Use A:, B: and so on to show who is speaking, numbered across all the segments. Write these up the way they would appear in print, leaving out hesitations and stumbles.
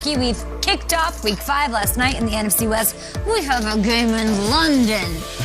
A: We've kicked off week 5 last night in the NFC West. We have a game in London.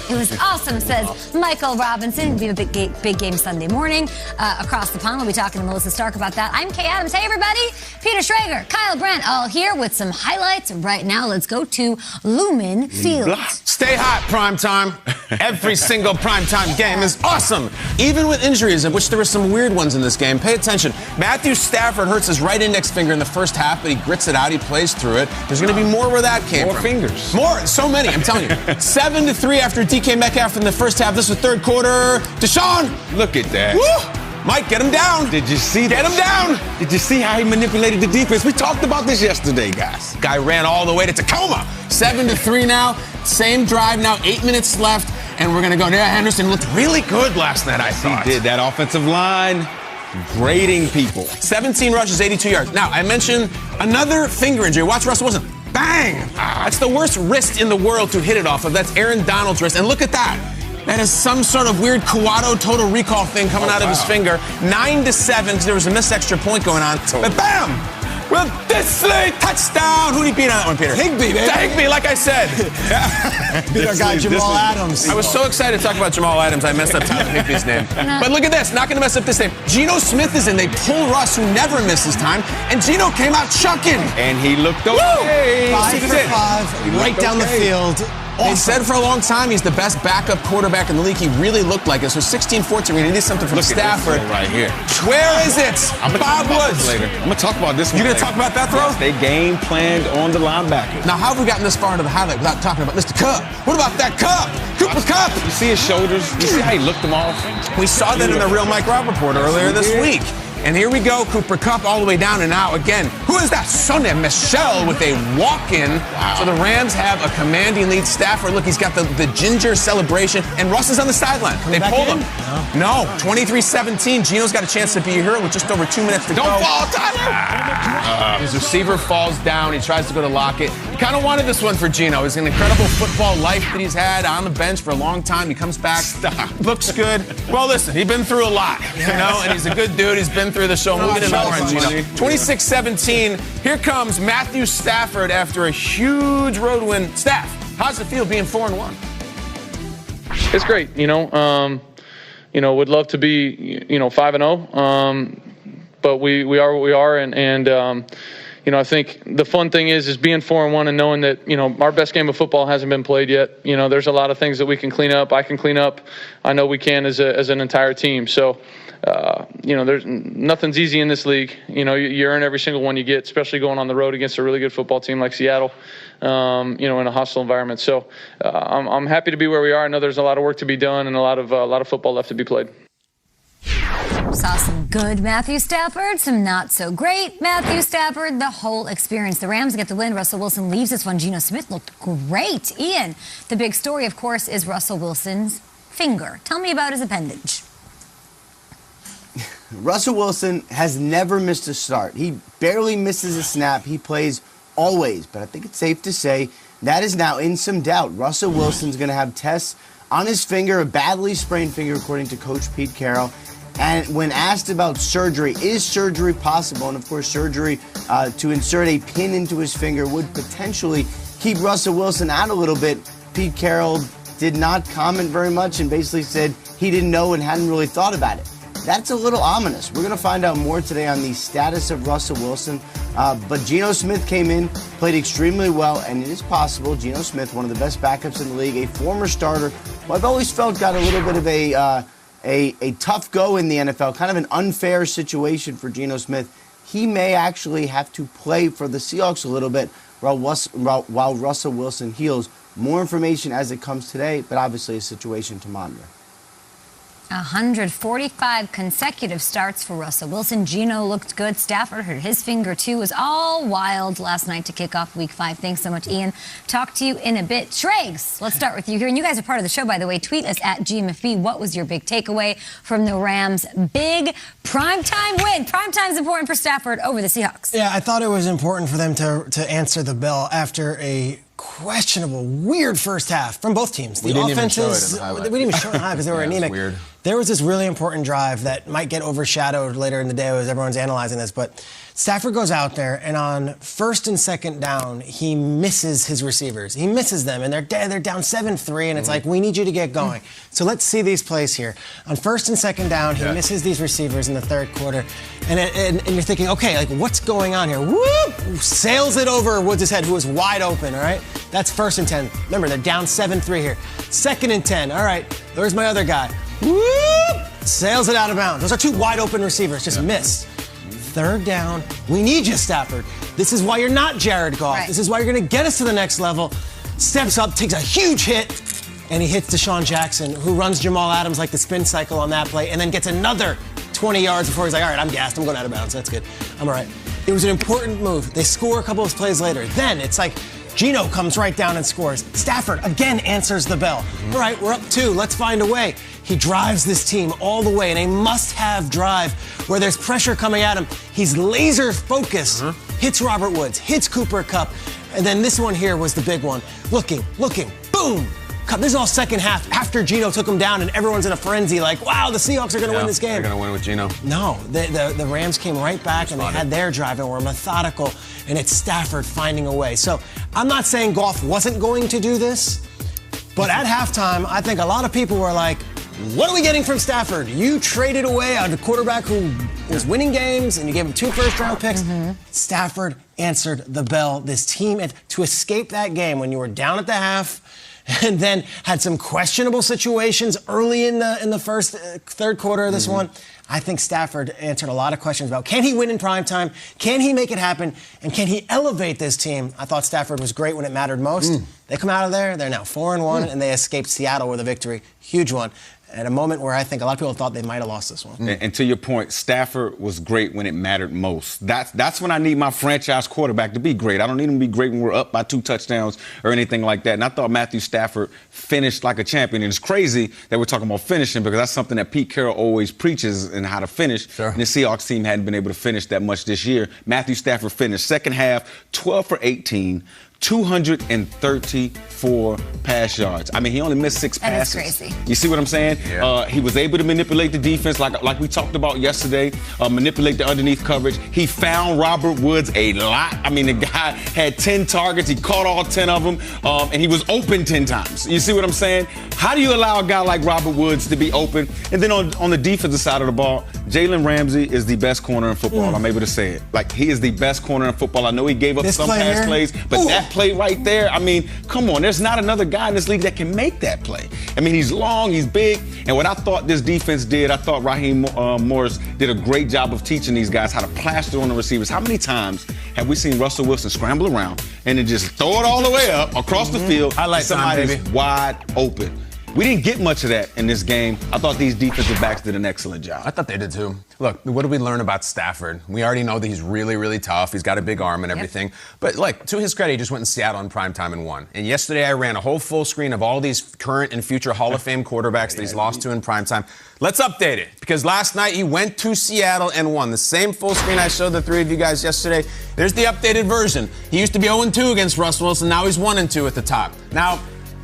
A: It was awesome, says Michael Robinson. It'll be a big game Sunday morning. Across the pond, we'll be talking to Melissa Stark about that. I'm Kay Adams. Hey, everybody. Peter Schrager, Kyle Brandt, all here with some highlights. Right now, let's go to Lumen Field.
B: Stay hot, primetime. Every single primetime game is awesome. Even with injuries, in which there were some weird ones in this game. Pay attention. Matthew Stafford hurts his right index finger in the first half, but he grits it out. He plays through it. There's going to be more where that came from.
C: More fingers.
B: More. So many, I'm telling you. 7-3 after DK Metcalf in the first half. This was third quarter. Deshaun.
C: Look at that.
B: Woo! Mike, get him down.
C: Did you see that?
B: Get him down.
C: Did you see how he manipulated the defense? We talked about this yesterday, guys.
B: Guy ran all the way to Tacoma. 7-3 now. Same drive now. 8 minutes left. And we're going to go. Yeah, Henderson looked really good last night, I thought.
C: He did. That offensive line. Grading people.
B: 17 rushes, 82 yards. Now, I mentioned another finger injury. Watch Russell Wilson. Bang! That's the worst wrist in the world to hit it off of. That's Aaron Donald's wrist. And look at that. That is some sort of weird Kawato total recall thing coming out of his finger. 9-7, because there was a missed extra point going on. But bam! Will Disley, touchdown! Who'd he beat on that one, Peter?
D: Higbee, baby.
B: Higbee, like I said.
D: Beat our guy Jamal Adams.
B: I was so excited to talk about Jamal Adams, I messed up Tyler Higbee's name. But look at this, not going to mess up this name. Geno Smith is in. They pull Russ, who never misses time, and Geno came out chucking.
C: And he looked okay.
D: 5 for 5, right down the field.
B: They said for a long time he's the best backup quarterback in the league. He really looked like it. So 16-14, we need something from Stafford.
C: Right here.
B: Where is it? Bob Woods.
C: Later. I'm going to talk about this one.
B: You're going to talk about that throw?
C: Yes, they game planned on the linebacker.
B: Now, how have we gotten this far into the highlight without talking about Mr. Cup? What about that Cup? Cooper Cup.
C: You see his shoulders? You see how he looked them off?
B: We saw that in the Real Mike Rob report earlier this week. And here we go, Cooper Kupp all the way down and out again. Who is that? Sonny Michel with a walk-in. Wow. So the Rams have a commanding lead. Stafford, look, he's got the ginger celebration. And Russ is on the sideline. They pulled him. No, 23-17. Geno's got a chance to be here with just over 2 minutes to go.
C: Don't fall, Tyler!
B: His receiver falls down. He tries to go to lock it. He kind of wanted this one for Geno. It's an incredible football life that he's had on the bench for a long time. He comes back. Looks good. Well, listen, he's been through a lot, you know, and he's a good dude. He's been through the show. We'll get into more on Geno. 26-17. Here comes Matthew Stafford after a huge road win. Staff, how's it feel being 4-1?
E: It's great, would love to be, 5-0. But we are what we are, and I think the fun thing is being 4-1 and knowing that, our best game of football hasn't been played yet. There's a lot of things that we can clean up. I can clean up. I know we can as an entire team. So, there's nothing's easy in this league. You earn every single one you get, especially going on the road against a really good football team like Seattle, in a hostile environment. So, I'm happy to be where we are. I know there's a lot of work to be done and a lot of football left to be played.
A: Saw some good Matthew Stafford, some not so great Matthew Stafford, the whole experience. The Rams get the win. Russell Wilson leaves this one. Geno Smith looked great. Ian, the big story, of course, is Russell Wilson's finger. Tell me about his appendage.
D: Russell Wilson has never missed a start. He barely misses a snap. He plays always. But I think it's safe to say that is now in some doubt. Russell Wilson's going to have tests on his finger, a badly sprained finger, according to Coach Pete Carroll. And when asked about surgery, is surgery possible? And, of course, surgery to insert a pin into his finger would potentially keep Russell Wilson out a little bit. Pete Carroll did not comment very much and basically said he didn't know and hadn't really thought about it. That's a little ominous. We're going to find out more today on the status of Russell Wilson. But Geno Smith came in, played extremely well, and it is possible Geno Smith, one of the best backups in the league, a former starter, who I've always felt got a little bit of a tough go in the NFL, kind of an unfair situation for Geno Smith. He may actually have to play for the Seahawks a little bit while Russell Wilson heals. More information as it comes today, but obviously a situation to monitor.
A: 145 consecutive starts for Russell Wilson. Geno looked good. Stafford hurt his finger, too. It was all wild last night to kick off Week 5. Thanks so much, Ian. Talk to you in a bit. Schrags, let's start with you here. And you guys are part of the show, by the way. Tweet us at GMFB. What was your big takeaway from the Rams' big primetime win? Primetime's important for Stafford over the Seahawks.
F: Yeah, I thought it was important for them to answer the bell after a questionable, weird first half from both teams. The offenses, we didn't even show it high because they were anemic.
B: Weird.
F: there was this really important drive that might get overshadowed later in the day as everyone's analyzing this, but Stafford goes out there, and on 1st and 2nd down, he misses his receivers. He misses them, and they're dead. They're down 7-3, and it's like, we need you to get going. So let's see these plays here. On 1st and 2nd down, he misses these receivers in the 3rd quarter, and you're thinking, okay, like, what's going on here? Whoop! Sails it over Woods' head, who was wide open, all right? That's 1st and 10. Remember, they're down 7-3 here. 2nd and 10, all right, there's my other guy. Whoop! Sails it out of bounds. Those are 2 wide open receivers, just missed. 3rd down, we need you, Stafford. This is why you're not Jared Goff.
A: Right.
F: This is why you're going to get us to the next level. Steps up, takes a huge hit, and he hits Deshaun Jackson, who runs Jamal Adams like the spin cycle on that play, and then gets another 20 yards before he's like, all right, I'm gassed. I'm going out of bounds. That's good. I'm all right. It was an important move. They score a couple of plays later. Then it's like Geno comes right down and scores. Stafford again answers the bell. All right, we're up 2. Let's find a way. He drives this team all the way in a must-have drive where there's pressure coming at him. He's laser focused, hits Robert Woods, hits Cooper Kupp, and then this one here was the big one. Looking, boom! Kupp. This is all second half after Geno took him down and everyone's in a frenzy like, wow, the Seahawks are going to win this game.
B: They're going to win with Geno.
F: No, the Rams came right back and they had their drive and were methodical, and it's Stafford finding a way. So I'm not saying Goff wasn't going to do this, but at halftime, I think a lot of people were like, what are we getting from Stafford? You traded away a quarterback who was winning games, and you gave him 2 first-round picks. Stafford answered the bell. This team, to escape that game when you were down at the half, and then had some questionable situations early in the third quarter of this one. I think Stafford answered a lot of questions about, can he win in primetime? Can he make it happen? And can he elevate this team? I thought Stafford was great when it mattered most. They come out of there, they're now 4-1, and they escaped Seattle with a victory. Huge one. At a moment where I think a lot of people thought they might have lost this one.
C: And to your point, Stafford was great when it mattered most. That's when I need my franchise quarterback to be great. I don't need him to be great when we're up by 2 touchdowns or anything like that. And I thought Matthew Stafford finished like a champion. And it's crazy that we're talking about finishing because that's something that Pete Carroll always preaches in how to finish.
B: Sure.
C: And the Seahawks team hadn't been able to finish that much this year. Matthew Stafford finished second half 12 for 18. 234 pass yards. I mean, he only missed 6 passes.
A: That is crazy.
C: You see what I'm saying?
B: Yeah.
C: He was able to manipulate the defense like we talked about yesterday, manipulate the underneath coverage. He found Robert Woods a lot. I mean, the guy had 10 targets. He caught all 10 of them, and he was open 10 times. You see what I'm saying? How do you allow a guy like Robert Woods to be open? And then on the defensive side of the ball, Jalen Ramsey is the best corner in football. I'm able to say it. Like, he is the best corner in football. I know he gave up some pass plays, but that play right there, I mean, come on. There's not another guy in this league that can make that play. I mean, he's long, he's big, and what I thought this defense did, I thought Raheem Morris did a great job of teaching these guys how to plaster on the receivers. How many times have we seen Russell Wilson scramble around and then just throw it all the way up across the field?
B: Highlight time,
C: somebody's
B: baby.
C: wide open. We didn't get much of that in this game. I thought these defensive backs did an excellent job.
B: I thought they did too. Look, what did we learn about Stafford? We already know that he's really, really tough. He's got a big arm and everything. But like, to his credit, he just went in Seattle in primetime and won. And yesterday I ran a whole full screen of all these current and future Hall of Fame quarterbacks that he's lost to in primetime. Let's update it, because last night he went to Seattle and won. The same full screen I showed the 3 of you guys yesterday. There's the updated version. He used to be 0-2 against Russell Wilson. Now he's 1-2 at the top. Now,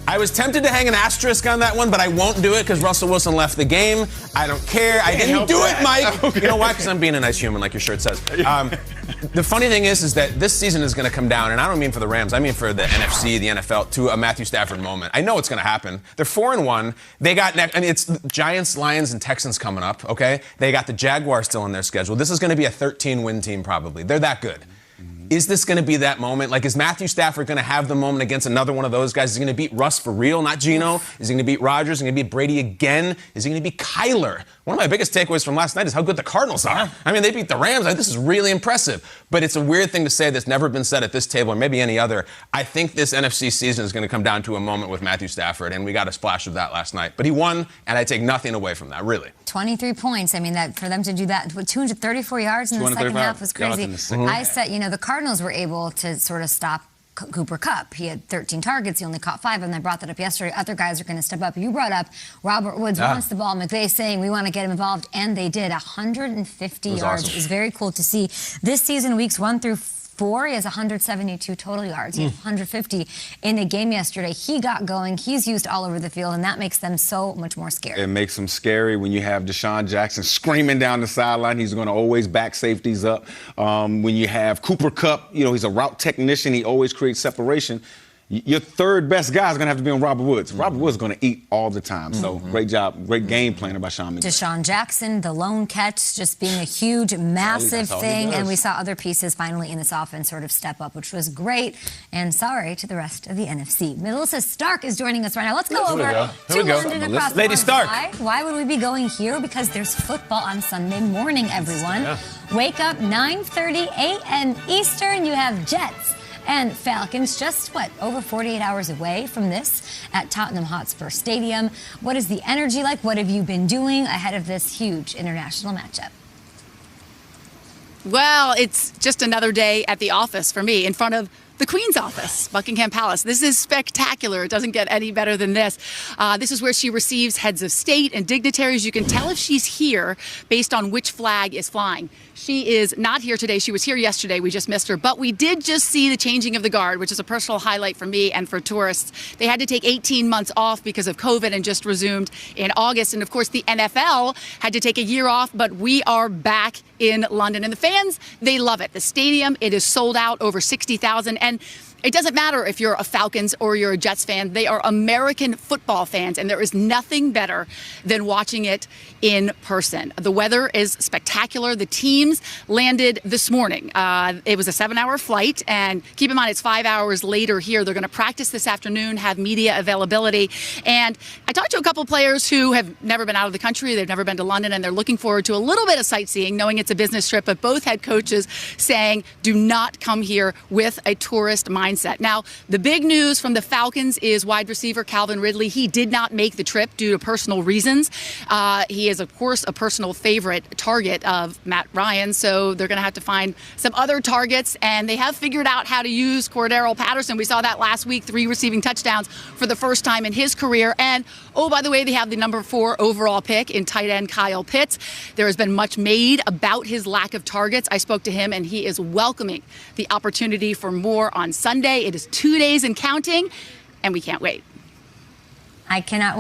B: I was tempted to hang an asterisk on that one, but I won't do it because Russell Wilson left the game. I don't care. I didn't do it, Mike. Okay. You know why? Because I'm being a nice human, like your shirt says. The funny thing is that this season is going to come down, and I don't mean for the Rams. I mean for the NFC, the NFL, to a Matthew Stafford moment. I know it's going to happen. They're 4-1. They got it's Giants, Lions, and Texans coming up. Okay, they got the Jaguars still on their schedule. This is going to be a 13-win team probably. They're that good. Is this going to be that moment? Like, is Matthew Stafford going to have the moment against another one of those guys? Is he going to beat Russ for real, not Geno? Is he going to beat Rodgers? Is he going to beat Brady again? Is he going to beat Kyler? One of my biggest takeaways from last night is how good the Cardinals are. I mean, they beat the Rams. This is really impressive. But it's a weird thing to say that's never been said at this table or maybe any other. I think this NFC season is going to come down to a moment with Matthew Stafford, and we got a splash of that last night. But he won, and I take nothing away from that, really.
A: 23 points. I mean, that for them to do that, 234 yards in the second half was crazy. I said, the Cardinals were able to sort of stop Cooper Kupp. He had 13 targets. He only caught 5, and I brought that up yesterday. Other guys are going to step up. You brought up Robert Woods wants the ball. McVay saying we want to get him involved, and they did. 150 yards.
B: Awesome.
A: It was very cool to see. This season, weeks 1 through 4. He has 172 total yards. He had 150 in a game yesterday. He got going. He's used all over the field, and that makes them so much more scary.
C: It makes them scary when you have Deshaun Jackson screaming down the sideline. He's going to always back safeties up. When you have Cooper Kupp, he's a route technician. He always creates separation. Your third best guy is going to have to be on Robert Woods. Robert Woods is going to eat all the time. So great job, great game planning by Sean McVay.
A: Deshaun Jackson, the lone catch, just being a huge, massive thing. And we saw other pieces finally in this offense sort of step up, which was great. And sorry to the rest of the NFC. Melissa Stark is joining us right now. Let's go over to London across the
B: Lady Stark.
A: Why would we be going here? Because there's football on Sunday morning, everyone. Wake up 9:30 a.m. Eastern. You have Jets and Falcons, just over 48 hours away from this at Tottenham Hotspur Stadium. What is the energy like? What have you been doing ahead of this huge international matchup?
G: Well, it's just another day at the office for me, in front of the Queen's office, Buckingham Palace. This is spectacular. It doesn't get any better than this. This is where she receives heads of state and dignitaries. You can tell if she's here based on which flag is flying. She is not here today. She was here yesterday. We just missed her. But we did just see the changing of the guard, which is a personal highlight for me and for tourists. They had to take 18 months off because of COVID and just resumed in August. And of course, the NFL had to take a year off, but we are back in London. And the fans, they love it. The stadium, it is sold out, over 60,000. And it doesn't matter if you're a Falcons or you're a Jets fan. They are American football fans, and there is nothing better than watching it in person. The weather is spectacular. The teams landed this morning. It was a 7-hour flight, and keep in mind it's 5 hours later here. They're going to practice this afternoon, have media availability. And I talked to a couple players who have never been out of the country. They've never been to London, and they're looking forward to a little bit of sightseeing, knowing it's a business trip. But both head coaches saying, do not come here with a tourist mindset. Now, the big news from the Falcons is wide receiver Calvin Ridley. He did not make the trip due to personal reasons. He is, of course, a personal favorite target of Matt Ryan, so they're going to have to find some other targets, and they have figured out how to use Cordero Patterson. We saw that last week, 3 receiving touchdowns for the first time in his career. And, oh, by the way, they have the number 4 overall pick in tight end Kyle Pitts. There has been much made about his lack of targets. I spoke to him, and he is welcoming the opportunity for more on Sunday. It is 2 days and counting, and we can't wait.
A: I cannot wait.